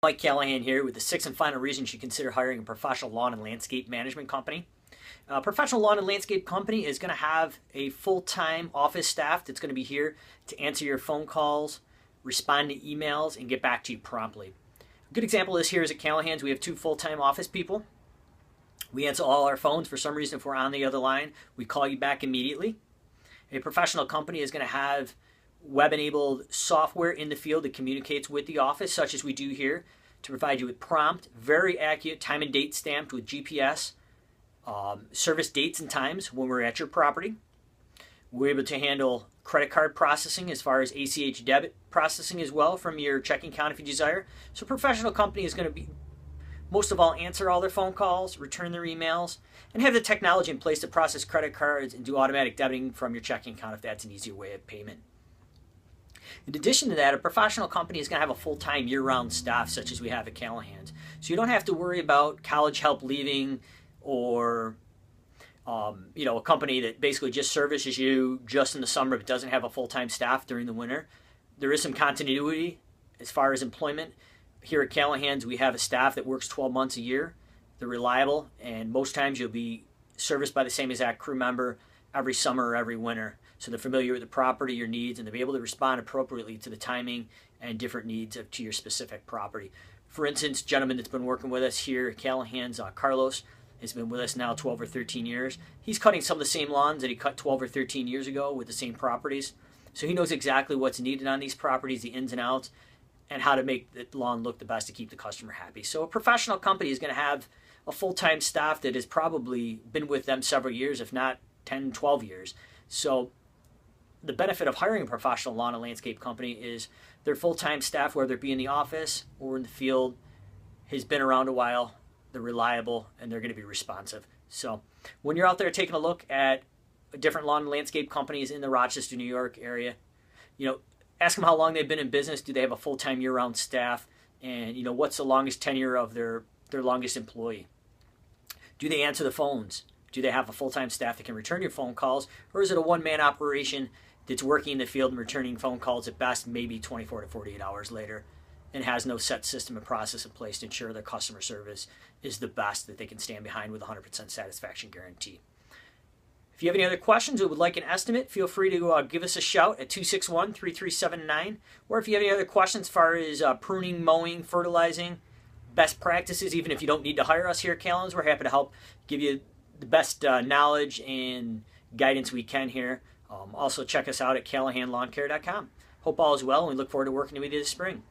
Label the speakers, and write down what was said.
Speaker 1: Mike Callahan here with the sixth and final reason you should consider hiring a professional lawn and landscape management company. A professional lawn and landscape company is going to have a full-time office staff that's going to be here to answer your phone calls, respond to emails, and get back to you promptly. A good example is here is at Callahan's. We have 2 full-time office people. We answer all our phones. For some reason, if we're on the other line, we call you back immediately. A professional company is going to have web-enabled software in the field that communicates with the office, such as we do here, to provide you with prompt, very accurate time and date stamped with GPS, service dates and times when we're at your property. We're able to handle credit card processing as far as ACH debit processing as well from your checking account if you desire. So a professional company is going to be, most of all, answer all their phone calls, return their emails, and have the technology in place to process credit cards and do automatic debiting from your checking account if that's an easier way of payment. In addition to that, a professional company is going to have a full-time year-round staff such as we have at Callahan's. So you don't have to worry about college help leaving or a company that basically just services you just in the summer but doesn't have a full-time staff during the winter. There is some continuity as far as employment. Here at Callahan's, we have a staff that works 12 months a year. They're reliable, and most times you'll be serviced by the same exact crew member every summer or every winter. So they're familiar with the property, your needs, and they'll be able to respond appropriately to the timing and different needs to your specific property. For instance, gentleman that's been working with us here at Callahan's, Carlos, has been with us now 12 or 13 years. He's cutting some of the same lawns that he cut 12 or 13 years ago with the same properties. So he knows exactly what's needed on these properties, the ins and outs, and how to make the lawn look the best to keep the customer happy. So a professional company is going to have a full-time staff that has probably been with them several years, if not 10, 12 years. So the benefit of hiring a professional lawn and landscape company is their full-time staff, whether it be in the office or in the field, has been around a while, they're reliable, and they're going to be responsive. So when you're out there taking a look at different lawn and landscape companies in the Rochester, New York area, ask them how long they've been in business. Do they have a full-time year-round staff? And what's the longest tenure of their longest employee? Do they answer the phones? Do they have a full-time staff that can return your phone calls? Or is it a one-man operation that's working in the field and returning phone calls at best maybe 24 to 48 hours later and has no set system and process in place to ensure their customer service is the best that they can stand behind with a 100% satisfaction guarantee? If you have any other questions or would like an estimate, feel free to give us a shout at 261-3379. Or if you have any other questions as far as pruning, mowing, fertilizing, best practices, even if you don't need to hire us here at Callahan's, we're happy to help give you the best knowledge and guidance we can here. Also check us out at CallahanLawnCare.com. Hope all is well, and we look forward to working with you this spring.